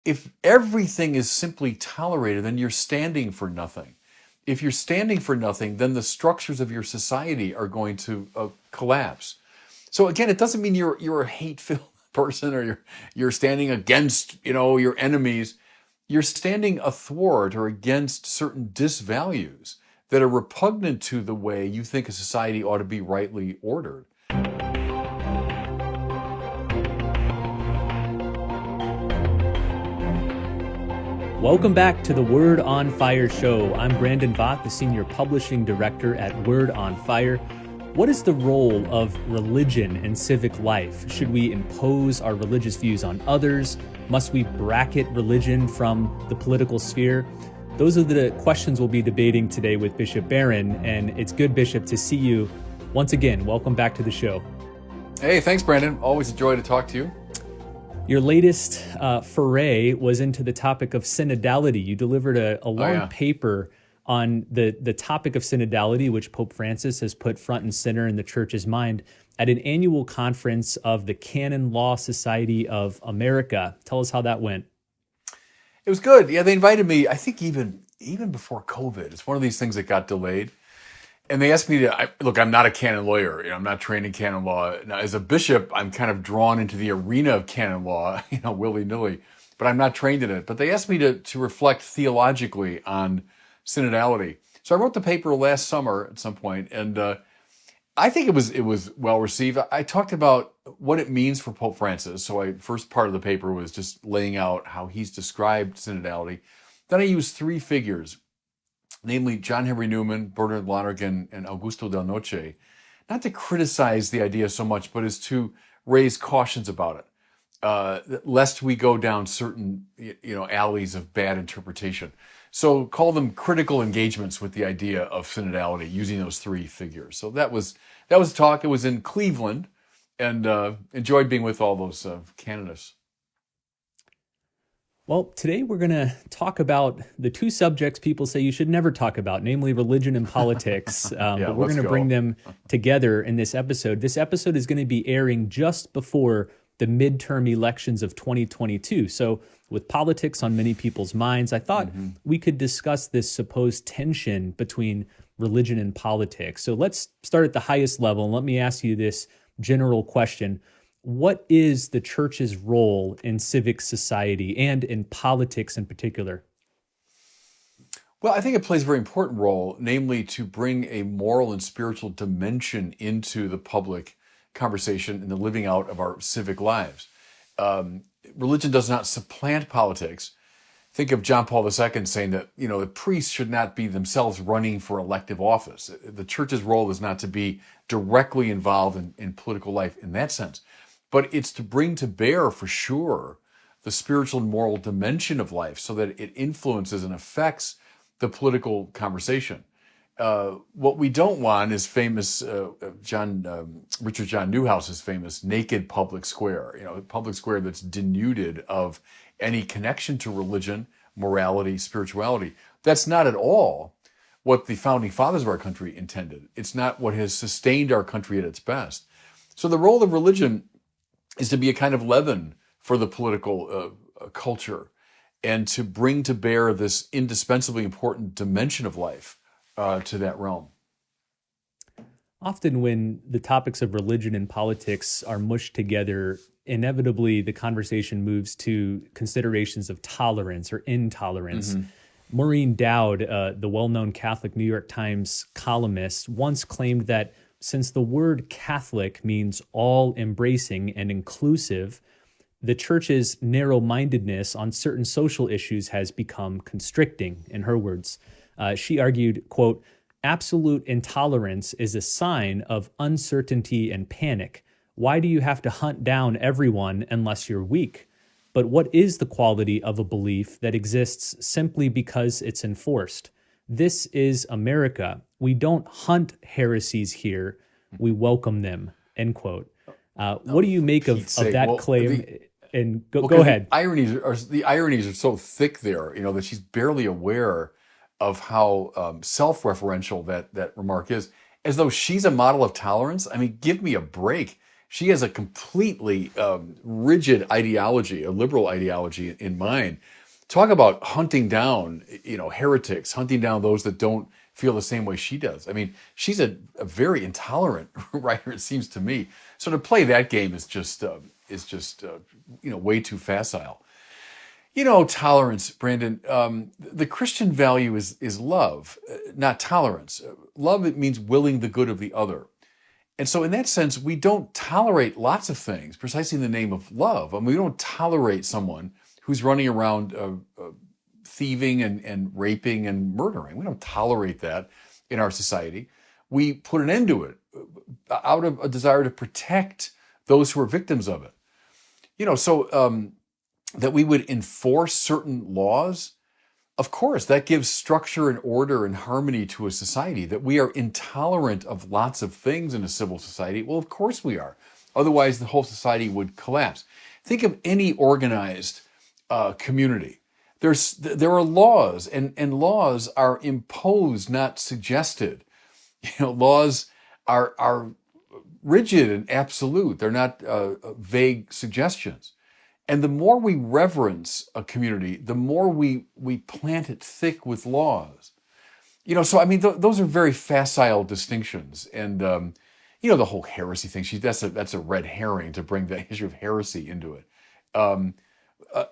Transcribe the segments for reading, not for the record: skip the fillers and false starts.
if everything is simply tolerated, then you're standing for nothing. If you're standing for nothing, then the structures of your society are going to collapse. So again, it doesn't mean you're a hate-filled person or you're standing against your enemies. You're standing athwart or against certain disvalues that are repugnant to the way you think a society ought to be rightly ordered. Welcome back to the Word on Fire show. I'm Brandon Vaught, the Senior Publishing Director at Word on Fire. What is the role of religion in civic life? Should we impose our religious views on others? Must we bracket religion from the political sphere? Those are the questions we'll be debating today with Bishop Barron, and it's good, Bishop, to see you once again. Welcome back to the show. Hey, thanks, Brandon. Always a joy to talk to you. Your latest foray was into the topic of synodality. You delivered a long paper on the topic of synodality, which Pope Francis has put front and center in the church's mind at an annual conference of the Canon Law Society of America. Tell us how that went. It was good. Yeah, they invited me, I think even before COVID. It's one of these things that got delayed. And they asked me look, I'm not a canon lawyer. I'm not trained in canon law. Now, as a bishop, I'm kind of drawn into the arena of canon law, willy-nilly, but I'm not trained in it. But they asked me to reflect theologically on synodality. So I wrote the paper last summer at some point, and I think it was well received. I talked about what it means for Pope Francis. So first part of the paper was just laying out how he's described synodality. Then I used three figures, namely John Henry Newman, Bernard Lonergan, and Augusto Del Noce, not to criticize the idea so much, but as to raise cautions about it, lest we go down certain alleys of bad interpretation. So call them critical engagements with the idea of synodality using those three figures. So that was a talk. It was in Cleveland, and enjoyed being with all those canonists. Well, today we're going to talk about the two subjects people say you should never talk about, namely religion and politics. But we're going to bring them together in this episode. This episode is going to be airing just before the midterm elections of 2022. So with politics on many people's minds, I thought we could discuss this supposed tension between religion and politics. So let's start at the highest level, and let me ask you this general question. What is the church's role in civic society and in politics in particular? Well, I think it plays a very important role, namely to bring a moral and spiritual dimension into the public conversation and the living out of our civic lives. Religion does not supplant politics. Think of John Paul II saying that, the priests should not be themselves running for elective office. The church's role is not to be directly involved in political life in that sense. But it's to bring to bear, for sure, the spiritual and moral dimension of life so that it influences and affects the political conversation. What we don't want is famous, Richard John Newhouse's famous naked public square, a public square that's denuded of any connection to religion, morality, spirituality. That's not at all what the founding fathers of our country intended. It's not what has sustained our country at its best. So the role of religion is to be a kind of leaven for the political culture and to bring to bear this indispensably important dimension of life to that realm. Often when the topics of religion and politics are mushed together, inevitably the conversation moves to considerations of tolerance or intolerance. Maureen Dowd, the well-known Catholic New York Times columnist, once claimed that since the word Catholic means all-embracing and inclusive, the church's narrow-mindedness on certain social issues has become constricting, in her words. She argued, quote, "Absolute intolerance is a sign of uncertainty and panic. Why do you have to hunt down everyone unless you're weak? But what is the quality of a belief that exists simply because it's enforced? This is America. We don't hunt heresies here. We welcome them," end quote. What do you make of that claim? Go ahead. The ironies are so thick there, that she's barely aware of how self-referential that remark is, as though she's a model of tolerance. I mean, give me a break. She has a completely rigid ideology, a liberal ideology in mind. Talk about hunting down, heretics, hunting down those that don't feel the same way she does. I mean, she's a very intolerant writer, it seems to me. So to play that game is just way too facile. Tolerance, Brandon. The Christian value is love, not tolerance. Love, it means willing the good of the other. And so in that sense, we don't tolerate lots of things precisely in the name of love. I mean, we don't tolerate someone who's running around thieving and raping and murdering. We don't tolerate that in our society. We put an end to it out of a desire to protect those who are victims of it. So that we would enforce certain laws, of course, that gives structure and order and harmony to a society. That we are intolerant of lots of things in a civil society, well, of course we are. Otherwise, the whole society would collapse. Think of any organized community. There are laws, and laws are imposed, not suggested. Laws are rigid and absolute. They're not vague suggestions. And the more we reverence a community, the more we plant it thick with laws. So I mean, those are very facile distinctions. And the whole heresy thing. That's a red herring to bring the issue of heresy into it.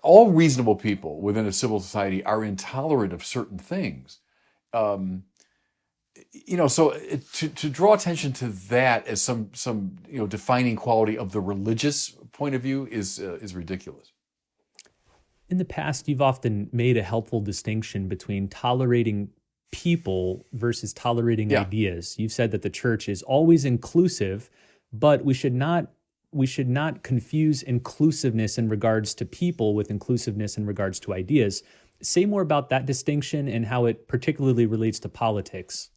All reasonable people within a civil society are intolerant of certain things. To draw attention to that as some defining quality of the religious point of view is ridiculous. In the past, you've often made a helpful distinction between tolerating people versus tolerating ideas. You've said that the church is always inclusive, but we should not confuse inclusiveness in regards to people with inclusiveness in regards to ideas. Say more about that distinction and how it particularly relates to politics.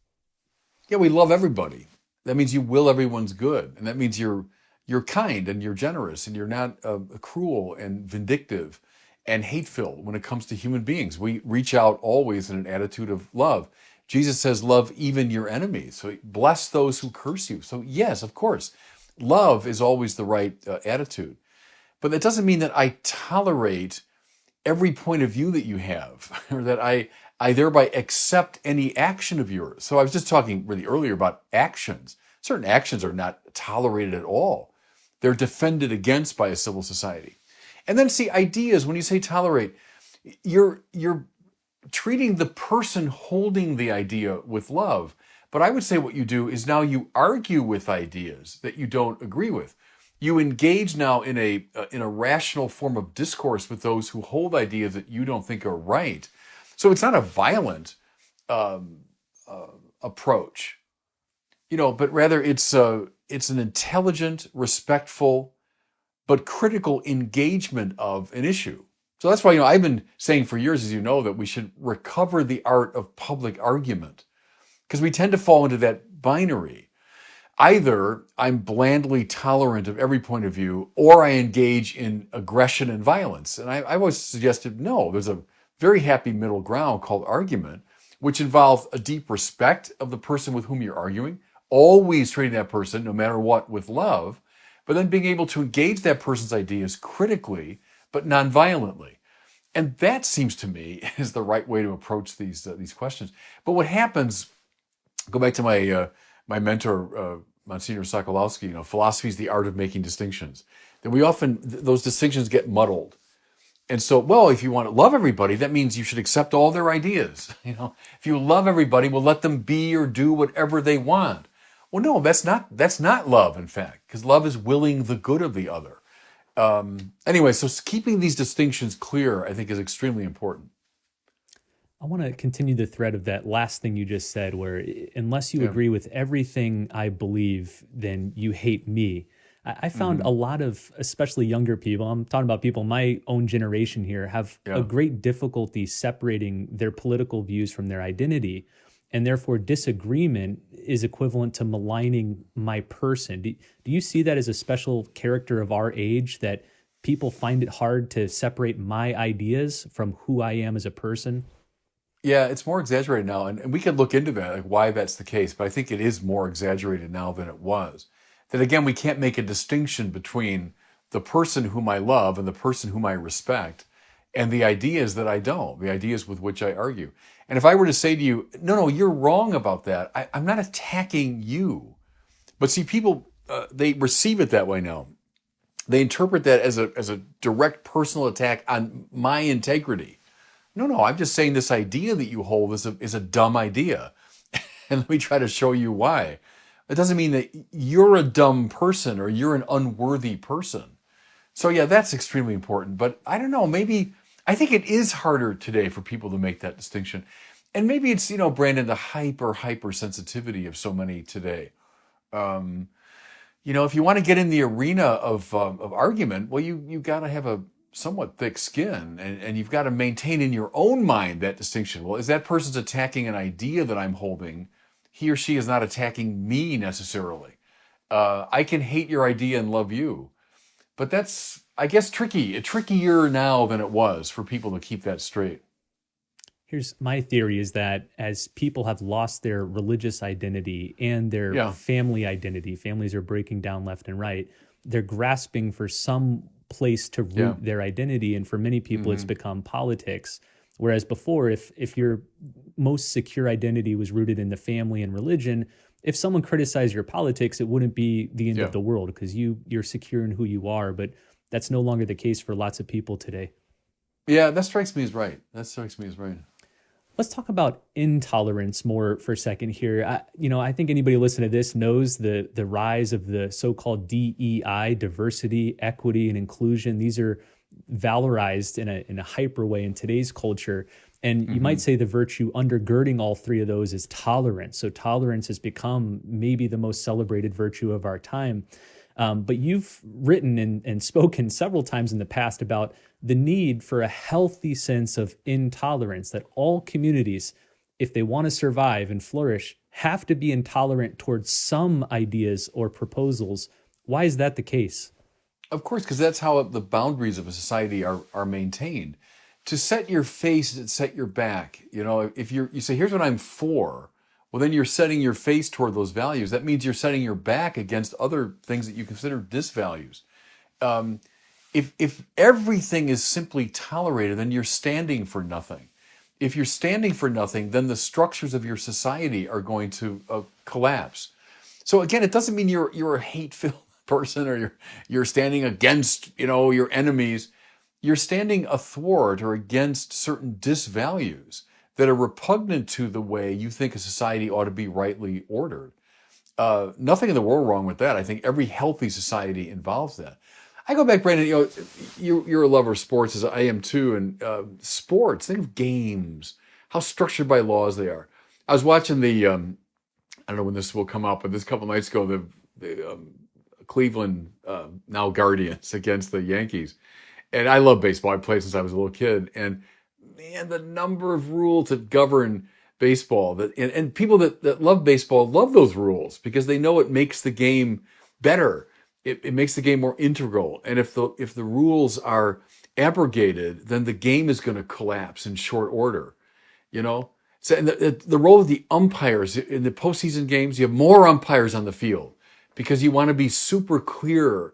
Yeah, we love everybody. That means you will everyone's good, and that means you're kind and you're generous and you're not cruel and vindictive and hate-filled when it comes to human beings. We reach out always in an attitude of love. Jesus says, love even your enemies. So bless those who curse you. So yes, of course, love is always the right attitude. But that doesn't mean that I tolerate every point of view that you have, or that I thereby accept any action of yours. So I was just talking really earlier about actions. Certain actions are not tolerated at all. They're defended against by a civil society. And then see, ideas, when you say tolerate, you're treating the person holding the idea with love. But I would say what you do is now you argue with ideas that you don't agree with. You engage now in a rational form of discourse with those who hold ideas that you don't think are right. So it's not a violent approach, but rather it's an intelligent, respectful, but critical engagement of an issue. So that's why I've been saying for years, as you know, that we should recover the art of public argument, because we tend to fall into that binary. Either I'm blandly tolerant of every point of view, or I engage in aggression and violence. And I always suggested, no, there's a very happy middle ground called argument, which involves a deep respect of the person with whom you're arguing, always treating that person, no matter what, with love, but then being able to engage that person's ideas critically, but non-violently. And that seems to me is the right way to approach these questions. But what happens, go back to my mentor, Monsignor Sokolowski, philosophy is the art of making distinctions. Then we often, those distinctions get muddled. And so, well, if you want to love everybody, that means you should accept all their ideas. If you love everybody, well, let them be or do whatever they want. Well, no, that's not love, in fact, because love is willing the good of the other. Anyway, so keeping these distinctions clear, I think, is extremely important. I want to continue the thread of that last thing you just said, where unless you agree with everything I believe, then you hate me. I found a lot of, especially younger people, I'm talking about people my own generation here, have a great difficulty separating their political views from their identity. And therefore, disagreement is equivalent to maligning my person. Do you see that as a special character of our age, that people find it hard to separate my ideas from who I am as a person? Yeah, it's more exaggerated now, and we could look into that, like why that's the case, but I think it is more exaggerated now than it was. that again, we can't make a distinction between the person whom I love and the person whom I respect and the ideas that I don't, the ideas with which I argue. And if I were to say to you, no, no, you're wrong about that, I'm not attacking you. But see, people, they receive it that way now. They interpret that as a direct personal attack on my integrity. No, no, I'm just saying this idea that you hold is a dumb idea. And let me try to show you why. It doesn't mean that you're a dumb person or you're an unworthy person. So yeah, that's extremely important. But I don't know, maybe I think it is harder today for people to make that distinction. And maybe it's, Brandon, the hyper sensitivity of so many today. If you want to get in the arena of argument, well, you got to have a somewhat thick skin, and you've got to maintain in your own mind that distinction. Well, is that person's attacking an idea that I'm holding? He or she is not attacking me necessarily. I can hate your idea and love you, but that's, I guess, trickier now than it was for people to keep that straight. Here's my theory is that as people have lost their religious identity and their family identity, families are breaking down left and right, they're grasping for some place to root their identity. And for many people, it's become politics. Whereas before, if your most secure identity was rooted in the family and religion, if someone criticized your politics, it wouldn't be the end of the world because you're secure in who you are. But that's no longer the case for lots of people today. Yeah, that strikes me as right. Let's talk about intolerance more for a second here. I think anybody listening to this knows the rise of the so-called DEI, diversity, equity, and inclusion. These are valorized in a hyper way in today's culture. And you might say the virtue undergirding all three of those is tolerance. So tolerance has become maybe the most celebrated virtue of our time. But you've written and spoken several times in the past about the need for a healthy sense of intolerance, that all communities, if they want to survive and flourish, have to be intolerant towards some ideas or proposals. Why is that the case? Of course, because that's how the boundaries of a society are maintained. To set your face and set your back. If you say, here's what I'm for, well, then you're setting your face toward those values. That means you're setting your back against other things that you consider disvalues. If everything is simply tolerated, then you're standing for nothing. If you're standing for nothing, then the structures of your society are going to collapse. So again, it doesn't mean you're a hate-filled person or you're standing against your enemies. You're standing athwart or against certain disvalues that are repugnant to the way you think a society ought to be rightly ordered. Nothing in the world wrong with that. I think every healthy society involves that. I go back, Brandon, you're a lover of sports, as I am too, and sports, think of games, how structured by laws they are. I was watching I don't know when this will come out, but this couple nights ago, the Cleveland now Guardians against the Yankees. And I love baseball. I played since I was a little kid. And man, the number of rules that govern baseball and people that love baseball love those rules because they know it makes the game better. It makes the game more integral. And if the rules are abrogated, then the game is going to collapse in short order. So and the role of the umpires in the postseason games, you have more umpires on the field because you want to be super clear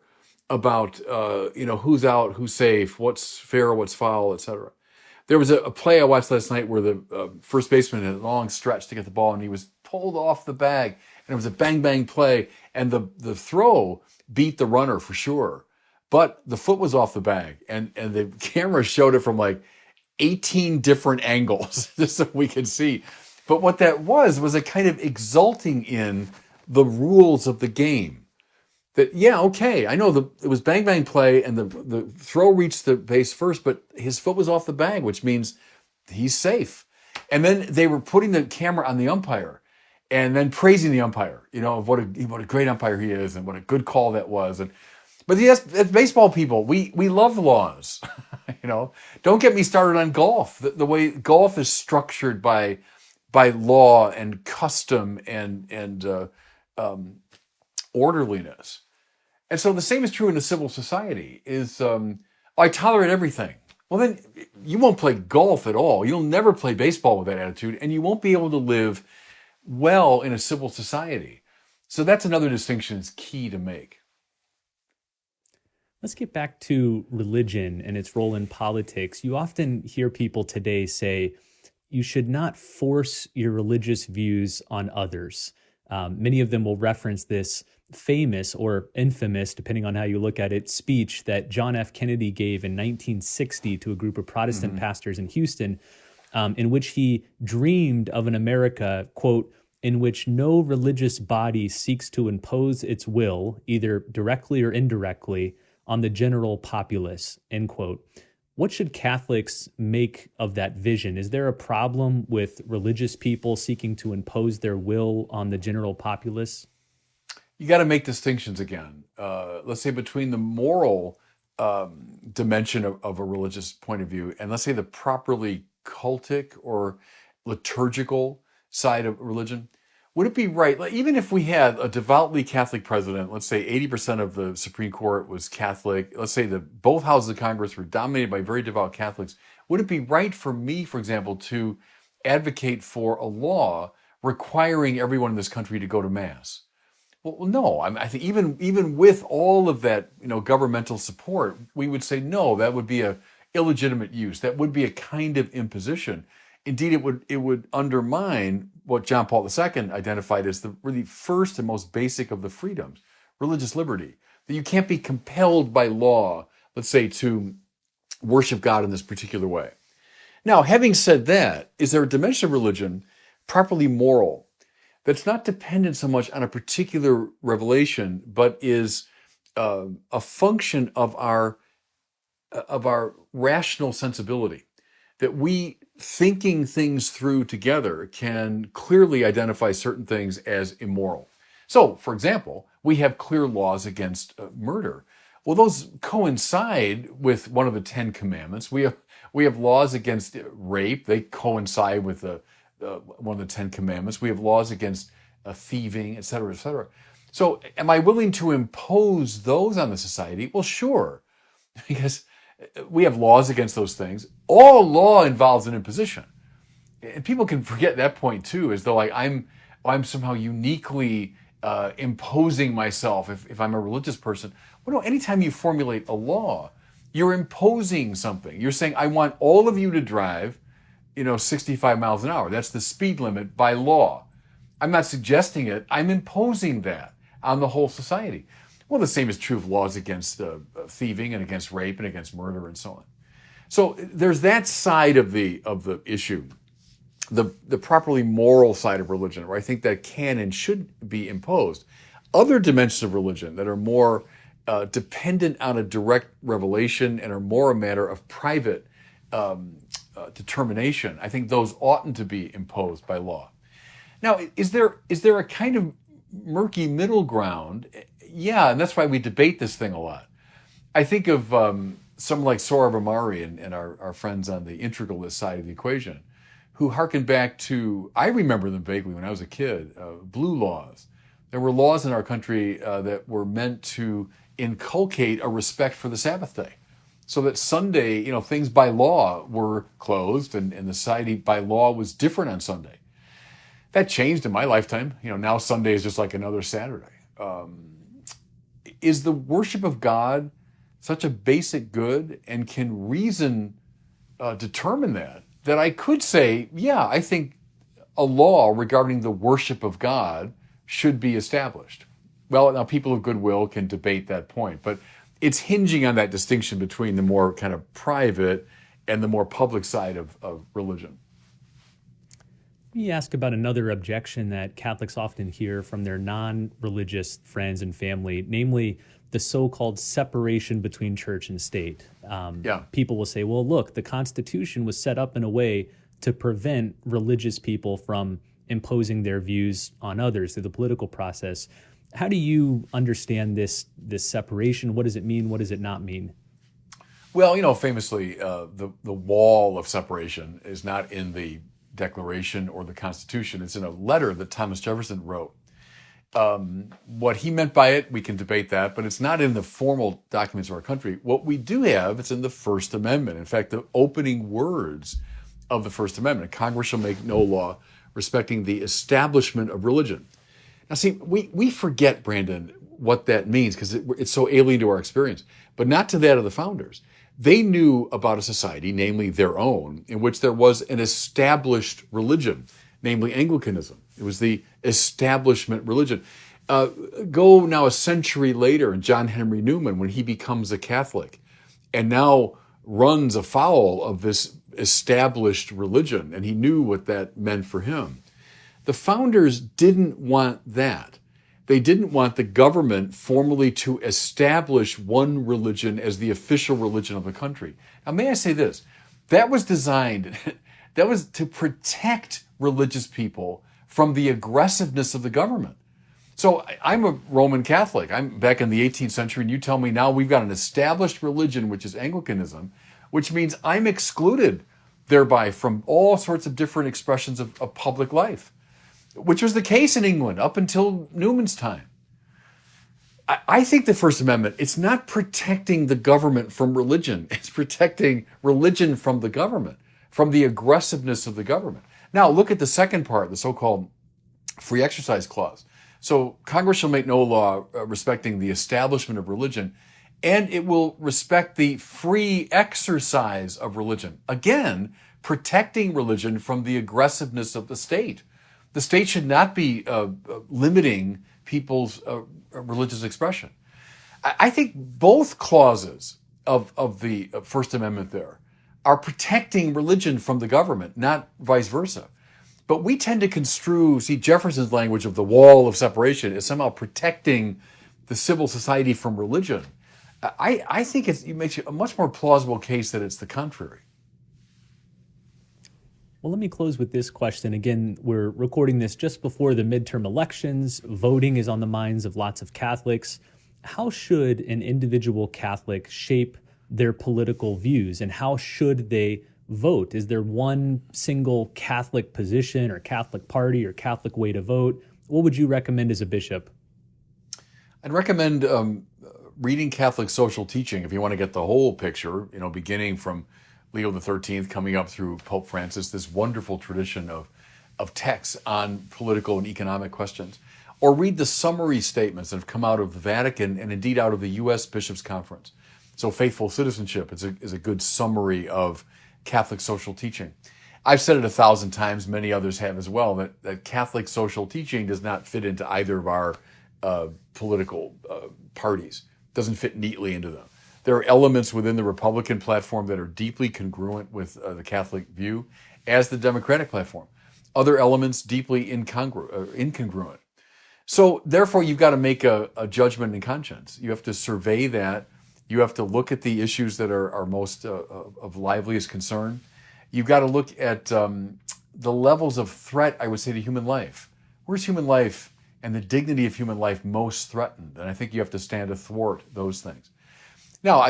about who's out, who's safe, what's fair, what's foul, etc. There was a play I watched last night where the first baseman had a long stretch to get the ball, and he was pulled off the bag, and it was a bang play, and the throw beat the runner for sure, but the foot was off the bag, and the camera showed it from like 18 different angles just so we could see. But what that was a kind of exulting in the rules of the game. That, okay, I know it was bang play and the throw reached the base first, but his foot was off the bag, which means he's safe. And then they were putting the camera on the umpire and then praising the umpire, of what a great umpire he is and what a good call that was. But yes, as baseball people, we love laws. Don't get me started on golf. The way golf is structured by law and custom and orderliness. And so the same is true in a civil society is, I tolerate everything. Well, then you won't play golf at all. You'll never play baseball with that attitude, and you won't be able to live well in a civil society. So that's another distinction that's key to make. Let's get back to religion and its role in politics. You often hear people today say you should not force your religious views on others. Many of them will reference this famous or infamous, depending on how you look at it, speech that John F. Kennedy gave in 1960 to a group of Protestant pastors in Houston, in which he dreamed of an America, quote, in which no religious body seeks to impose its will, either directly or indirectly, on the general populace, end quote. What should Catholics make of that vision? Is there a problem with religious people seeking to impose their will on the general populace? You got to make distinctions again. Let's say between the moral dimension of a religious point of view and let's say the properly cultic or liturgical side of religion. Would it be right, like, even if we had a devoutly Catholic president, let's say 80% of the Supreme Court was Catholic, let's say that both houses of Congress were dominated by very devout Catholics, would it be right for me, for example, to advocate for a law requiring everyone in this country to go to Mass? Well, no. I think even with all of that, governmental support, we would say no. That would be a illegitimate use. That would be a kind of imposition. Indeed, it would undermine what John Paul II identified as the really first and most basic of the freedoms, religious liberty. That you can't be compelled by law, let's say, to worship God in this particular way. Now, having said that, is there a dimension of religion properly moral that's not dependent so much on a particular revelation, but is a function of our rational sensibility? That we, thinking things through together, can clearly identify certain things as immoral. So, for example, we have clear laws against murder. Well, those coincide with one of the Ten Commandments. We have laws against rape. They coincide with one of the Ten Commandments. We have laws against thieving, et cetera, et cetera. So, am I willing to impose those on the society? Well, sure, because we have laws against those things. All law involves an imposition. And people can forget that point too, as though like I'm somehow uniquely imposing myself if I'm a religious person. Well, no, anytime you formulate a law, you're imposing something. You're saying, I want all of you to drive, 65 miles an hour. That's the speed limit by law. I'm not suggesting it. I'm imposing that on the whole society. Well, the same is true of laws against thieving and against rape and against murder and so on. So there's that side of the issue, the properly moral side of religion, where I think that can and should be imposed. Other dimensions of religion that are more dependent on a direct revelation and are more a matter of private determination, I think those oughtn't to be imposed by law. Now, is there a kind of murky middle ground? Yeah, and that's why we debate this thing a lot. I think of someone like Sohrab Ahmari and our friends on the integralist side of the equation, who hearken back to, I remember them vaguely when I was a kid, blue laws. There were laws in our country that were meant to inculcate a respect for the Sabbath day. So that Sunday, things by law were closed and the society by law was different on Sunday. That changed in my lifetime. Now Sunday is just like another Saturday. Is the worship of God such a basic good, and can reason determine that I could say, yeah, I think a law regarding the worship of God should be established? Well, now people of goodwill can debate that point, but it's hinging on that distinction between the more kind of private and the more public side of religion. Let me ask about another objection that Catholics often hear from their non-religious friends and family, namely the so-called separation between church and state. People will say, well, look, the Constitution was set up in a way to prevent religious people from imposing their views on others through the political process. How do you understand this separation? What does it mean? What does it not mean? Well, famously, the wall of separation is not in the Declaration or the Constitution. It's in a letter that Thomas Jefferson wrote. What he meant by it, we can debate that, but it's not in the formal documents of our country. What we do have, it's in the First Amendment. In fact, the opening words of the First Amendment: Congress shall make no law respecting the establishment of religion. Now, see, we forget, Brandon, what that means because it's so alien to our experience, but not to that of the founders. They knew about a society, namely their own, in which there was an established religion, namely Anglicanism. It was the establishment religion. Uh, Go now a century later, and John Henry Newman, when he becomes a Catholic, and now runs afoul of this established religion, and he knew what that meant for him. The founders didn't want that. They didn't want the government formally to establish one religion as the official religion of the country. Now, may I say this? That was designed, that was to protect religious people from the aggressiveness of the government. So I'm a Roman Catholic. I'm back in the 18th century, and you tell me now we've got an established religion, which is Anglicanism, which means I'm excluded thereby from all sorts of different expressions of public life, which was the case in England up until Newman's time. I think the First Amendment, it's not protecting the government from religion. It's protecting religion from the government, from the aggressiveness of the government. Now, look at the second part, the so-called free exercise clause. So Congress shall make no law respecting the establishment of religion, and it will respect the free exercise of religion. Again, protecting religion from the aggressiveness of the state. The state should not be limiting people's religious expression. I think both clauses of the First Amendment there are protecting religion from the government, not vice versa. But we tend to construe, see, Jefferson's language of the wall of separation as somehow protecting the civil society from religion. I think it makes a much more plausible case that it's the contrary. Well, let me close with this question. Again, we're recording this just before the midterm elections. Voting is on the minds of lots of Catholics. How should an individual Catholic shape their political views, and how should they vote? Is there one single Catholic position or Catholic party or Catholic way to vote? What would you recommend as a bishop? I'd recommend reading Catholic social teaching if you want to get the whole picture, beginning from Leo the 13th, coming up through Pope Francis, this wonderful tradition of texts on political and economic questions. Or read the summary statements that have come out of the Vatican and indeed out of the U.S. Bishops' Conference. So Faithful Citizenship is a good summary of Catholic social teaching. I've said it 1,000 times, many others have as well, that Catholic social teaching does not fit into either of our political parties, doesn't fit neatly into them. There are elements within the Republican platform that are deeply congruent with the Catholic view, as the Democratic platform. Other elements deeply incongruent. So therefore, you've got to make a judgment in conscience. You have to survey that. You have to look at the issues that are most of liveliest concern. You've got to look at the levels of threat, I would say, to human life. Where's human life and the dignity of human life most threatened? And I think you have to stand athwart those things. Now,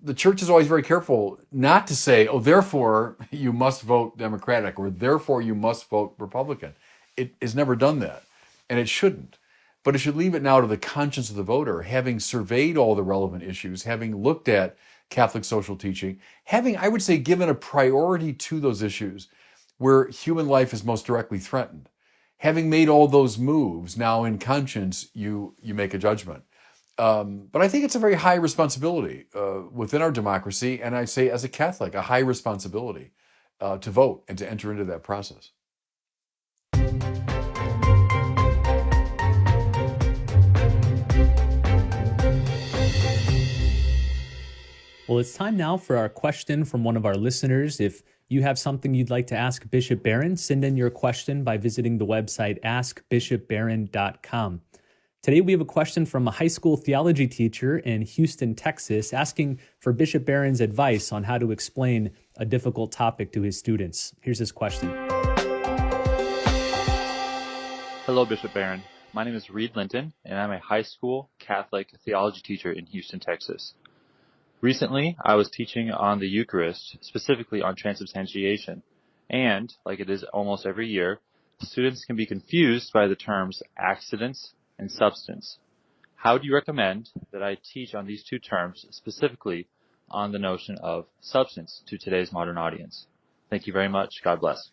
the church is always very careful not to say, oh, therefore you must vote Democratic or therefore you must vote Republican. It has never done that, and it shouldn't. But it should leave it now to the conscience of the voter, having surveyed all the relevant issues, having looked at Catholic social teaching, having, I would say, given a priority to those issues where human life is most directly threatened. Having made all those moves, now in conscience, you make a judgment. But I think it's a very high responsibility within our democracy, and I say as a Catholic, a high responsibility to vote and to enter into that process. Well, it's time now for our question from one of our listeners. If you have something you'd like to ask Bishop Barron, send in your question by visiting the website askbishopbarron.com. Today, we have a question from a high school theology teacher in Houston, Texas, asking for Bishop Barron's advice on how to explain a difficult topic to his students. Here's his question. Hello, Bishop Barron. My name is Reed Linton, and I'm a high school Catholic theology teacher in Houston, Texas. Recently, I was teaching on the Eucharist, specifically on transubstantiation, and, like it is almost every year, students can be confused by the terms accidents and substance. How do you recommend that I teach on these two terms, specifically on the notion of substance to today's modern audience? Thank you very much. God bless.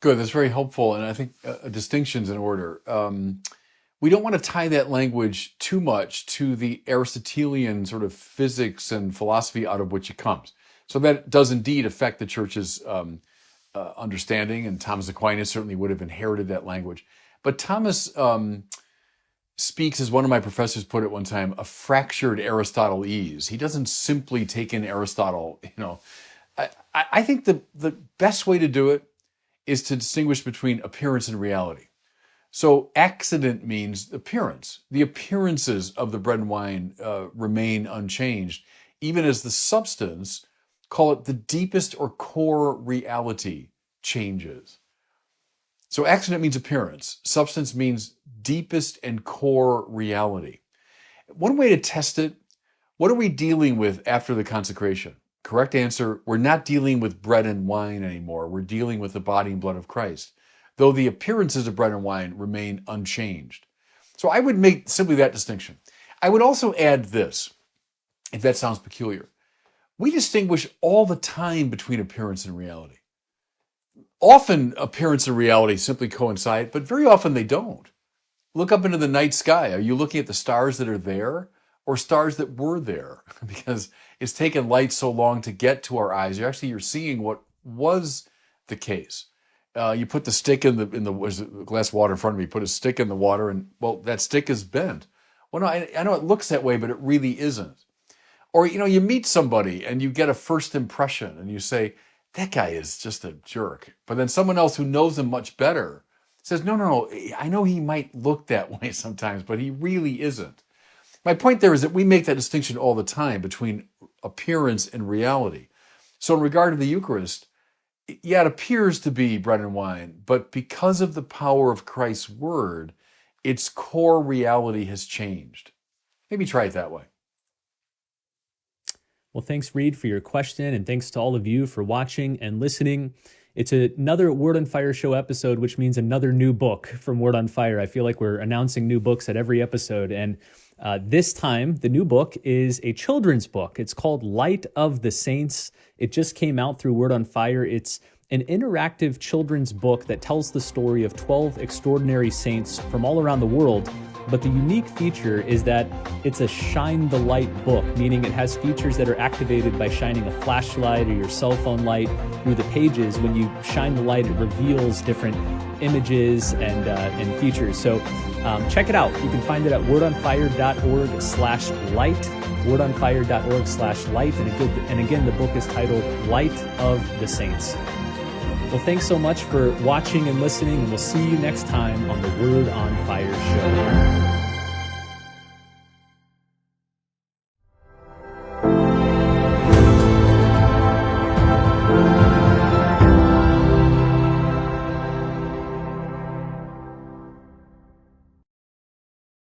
Good. That's very helpful. And I think a distinction's in order. We don't want to tie that language too much to the Aristotelian sort of physics and philosophy out of which it comes. So that does indeed affect the church's understanding, and Thomas Aquinas certainly would have inherited that language. But Thomas speaks, as one of my professors put it one time, a fractured Aristotelese. He doesn't simply take in Aristotle. I think the best way to do it is to distinguish between appearance and reality. So accident means appearance. The appearances of the bread and wine remain unchanged, even as the substance, call it the deepest or core reality, changes. So accident means appearance. Substance means deepest and core reality. One way to test it, what are we dealing with after the consecration? Correct answer, we're not dealing with bread and wine anymore. We're dealing with the body and blood of Christ, though the appearances of bread and wine remain unchanged. So I would make simply that distinction. I would also add this, if that sounds peculiar. We distinguish all the time between appearance and reality. Often appearance and reality simply coincide, but very often they don't. Look up into the night sky. Are you looking at the stars that are there or stars that were there? Because it's taken light so long to get to our eyes. You're seeing what was the case. You put the stick in the glass of water in front of me. Put a stick in the water, and well, that stick is bent. Well, no, I know it looks that way, but it really isn't. Or you meet somebody and you get a first impression, and you say that guy is just a jerk. But then someone else who knows him much better says, no, I know he might look that way sometimes, but he really isn't. My point there is that we make that distinction all the time between appearance and reality. So in regard to the Eucharist, yeah, it appears to be bread and wine, but because of the power of Christ's word, its core reality has changed. Maybe try it that way. Well, thanks, Reed, for your question, and thanks to all of you for watching and listening. It's another Word on Fire show episode, which means another new book from Word on Fire. I feel like we're announcing new books at every episode, and this time, the new book is a children's book. It's called Light of the Saints. It just came out through Word on Fire. It's an interactive children's book that tells the story of 12 extraordinary saints from all around the world. But the unique feature is that it's a shine the light book, meaning it has features that are activated by shining a flashlight or your cell phone light through the pages. When you shine the light, it reveals different images and features. So check it out. You can find it at wordonfire.org/light, wordonfire.org/light. And again, the book is titled Light of the Saints. Well, thanks so much for watching and listening, and we'll see you next time on the Word on Fire show.